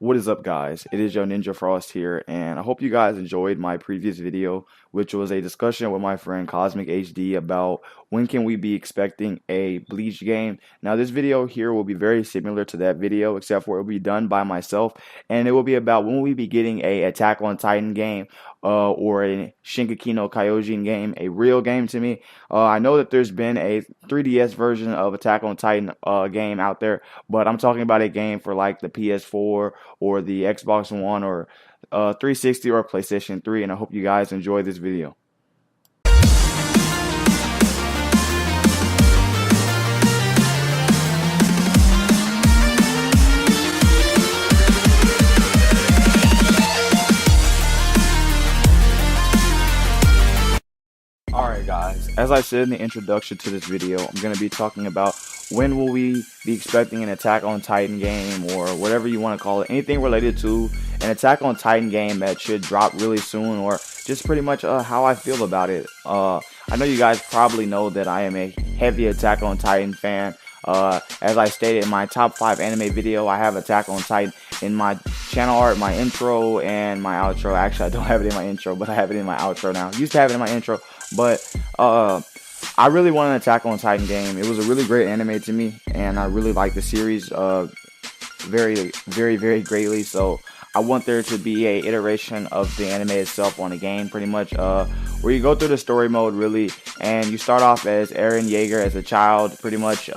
What is up, guys? It is your Ninja Frost here, and I hope you guys enjoyed my previous video, which was a discussion with my friend Cosmic HD about when can we be expecting a Bleach game. Now, this video here will be very similar to that video, except for it will be done by myself, and it will be about when we be getting a Attack on Titan game or a Shingeki no Kyojin game, a real game to me. I know that there's been a 3DS version of Attack on Titan game out there, but I'm talking about a game for like the PS4 or the Xbox One or 360 or PlayStation 3, and I hope you guys enjoy this video. Alright guys, as I said in the introduction to this video, I'm going to be talking about when will we be expecting an Attack on Titan game, or whatever you want to call it, anything related to an Attack on Titan game that should drop really soon, or just pretty much how I feel about it. I know you guys probably know that I am a heavy Attack on Titan fan. As I stated in my top 5 anime video, I have Attack on Titan in my channel art, my intro, and my outro. Actually, I don't have it in my intro, but I have it in my outro now. Used to have it in my intro, but I really want an Attack on Titan game. It was a really great anime to me, and I really like the series very, very greatly. So I want there to be a iteration of the anime itself on a game, pretty much, where you go through the story mode, really, and you start off as Eren Yeager as a child, pretty much,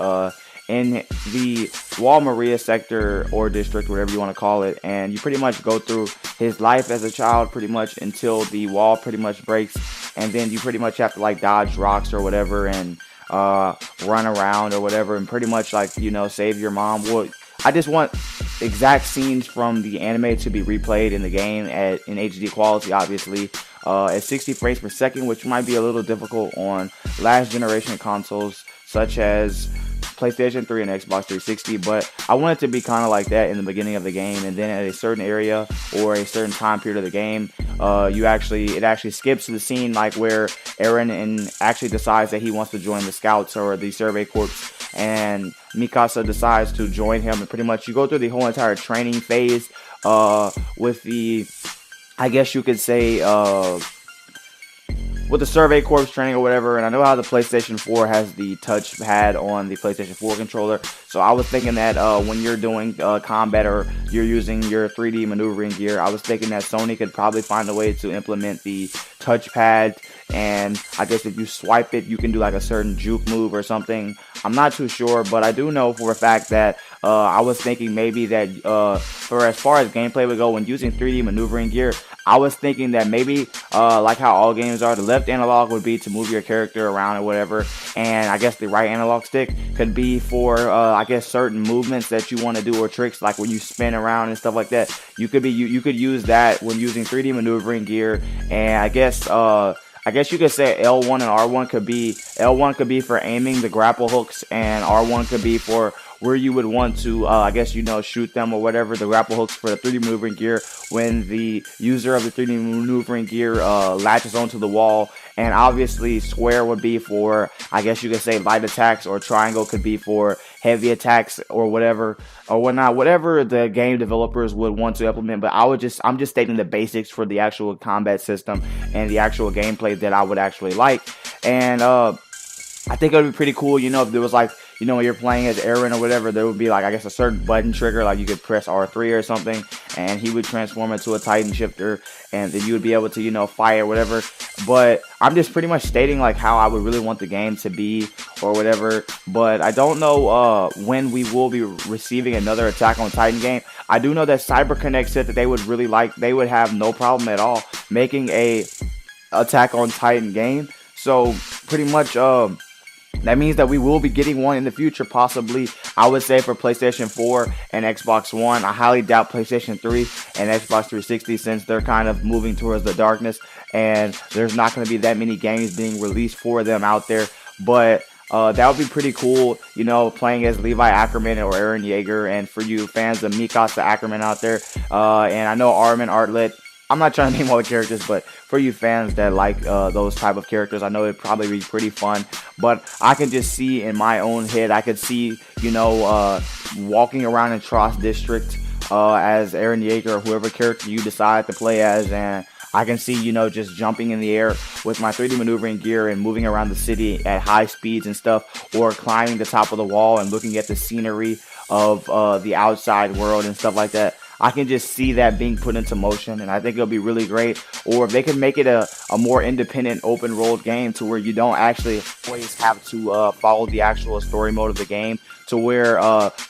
in the Wall Maria sector or district, whatever you want to call it, and you pretty much go through his life as a child, pretty much, until the wall pretty much breaks, and then you pretty much have to, like, dodge rocks or whatever, and run around or whatever, and pretty much, like, you know, save your mom. Well, I just want exact scenes from the anime to be replayed in the game in HD quality, obviously, at 60 frames per second, which might be a little difficult on last generation consoles such as PlayStation 3 and Xbox 360, but I want it to be kind of like that in the beginning of the game, and then at a certain area or a certain time period of the game, it actually skips to the scene like where Eren actually decides that he wants to join the Scouts or the Survey Corps, and Mikasa decides to join him, and pretty much you go through the whole entire training phase with the, I guess you could say, with the Survey Corps training or whatever. And I know how the PlayStation 4 has the touchpad on the PlayStation 4 controller, so I was thinking that when you're doing combat or you're using your 3D maneuvering gear, I was thinking that Sony could probably find a way to implement the touchpad, and I guess if you swipe it, you can do like a certain juke move or something. I'm not too sure, but I do know for a fact that I was thinking maybe that for as far as gameplay would go when using 3D maneuvering gear, I was thinking that maybe like how all games are, the left analog would be to move your character around or whatever, and I guess the right analog stick could be for I guess certain movements that you want to do, or tricks like when you spin around and stuff like that. You could use that when using 3D maneuvering gear, and I guess you could say L1 and R1 could be, L1 could be for aiming the grapple hooks, and R1 could be for where you would want to, I guess, you know, shoot them or whatever, the grapple hooks for the 3D maneuvering gear when the user of the 3D maneuvering gear latches onto the wall. And obviously square would be for, I guess you could say, light attacks, or triangle could be for heavy attacks or whatever, or whatnot, whatever the game developers would want to implement. But I'm just stating the basics for the actual combat system and the actual gameplay that I would actually like. And I think it would be pretty cool, you know, if there was like, you know, when you're playing as Eren or whatever, there would be like, I guess, a certain button trigger, like you could press R3 or something, and he would transform into a Titan shifter, and then you would be able to, you know, fight or whatever. But I'm just pretty much stating like how I would really want the game to be or whatever. But I don't know when we will be receiving another Attack on Titan game. I do know that CyberConnect said that they would really like, they would have no problem at all making a Attack on Titan game. So pretty much that means that we will be getting one in the future, possibly, I would say, for PlayStation 4 and Xbox One. I highly doubt PlayStation 3 and Xbox 360, since they're kind of moving towards the darkness, and there's not going to be that many games being released for them out there. But that would be pretty cool, you know, playing as Levi Ackerman or Eren Yeager. And for you fans of Mikasa Ackerman out there, and I know Armin Artlet, I'm not trying to name all the characters, but for you fans that like those type of characters, I know it'd probably be pretty fun. But I can just see in my own head, I could see, you know, walking around in Trost District, as Eren Yeager or whoever character you decide to play as, and I can see, you know, just jumping in the air with my 3D maneuvering gear and moving around the city at high speeds and stuff, or climbing the top of the wall and looking at the scenery of the outside world and stuff like that. I can just see that being put into motion, and I think it'll be really great. Or if they could make it a more independent open world game to where you don't actually always have to follow the actual story mode of the game, to where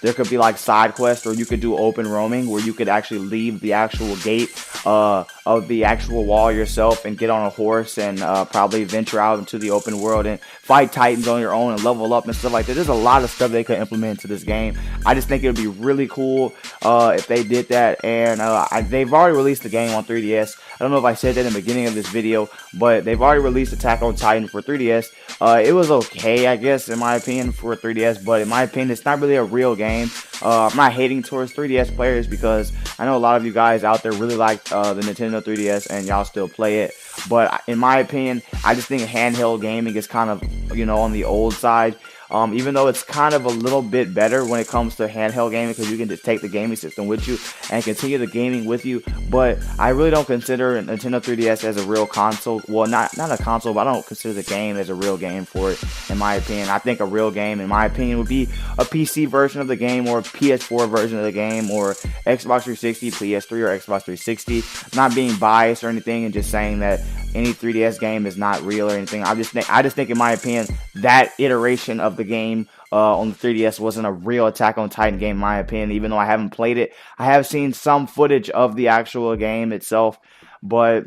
there could be like side quests, or you could do open roaming where you could actually leave the actual gate of the actual wall yourself and get on a horse and probably venture out into the open world and fight titans on your own and level up and stuff like that. There's a lot of stuff they could implement into this game. I just think it would be really cool if they did that. And they've already released the game on 3DS. I don't know if I said that in the beginning of this video, but they've already released Attack on Titan for 3DS. It was okay, I guess, in my opinion, for 3DS, but in my opinion, it's not really a real game. I'm not hating towards 3DS players, because I know a lot of you guys out there really like the Nintendo 3DS and y'all still play it. But in my opinion, I just think handheld gaming is kind of, you know, on the old side. Even though it's kind of a little bit better when it comes to handheld gaming, because you can just take the gaming system with you and continue the gaming with you. But I really don't consider Nintendo 3DS as a real console. Well, not a console, but I don't consider the game as a real game for it, in my opinion. I think a real game, in my opinion, would be a PC version of the game, or a PS4 version of the game, or Xbox 360, PS3, or Xbox 360. Not being biased or anything, and just saying that any 3DS game is not real or anything. I just think, in my opinion, that iteration of the game on the 3DS wasn't a real Attack on Titan game, in my opinion. Even though I haven't played it, I have seen some footage of the actual game itself, but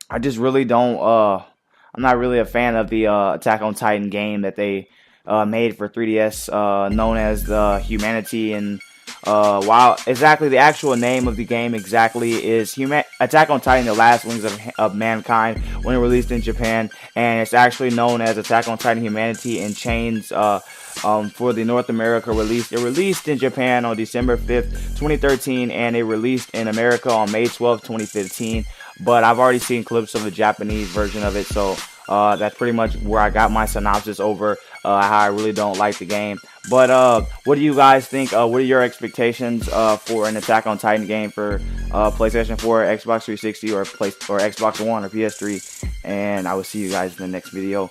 I just really don't. I'm not really a fan of the Attack on Titan game that they made for 3DS, known as the Humanity. And while exactly the actual name of the game exactly is Attack on Titan: The Last Wings of Mankind, when it released in Japan, and it's actually known as Attack on Titan: Humanity in Chains for the North America release. It released in Japan on December 5th, 2013, and it released in America on May 12th, 2015. But I've already seen clips of the Japanese version of it, so that's pretty much where I got my synopsis over how I really don't like the game. But what do you guys think? What are your expectations for an Attack on Titan game for PlayStation 4, Xbox 360, or Xbox One, or PS3? And I will see you guys in the next video.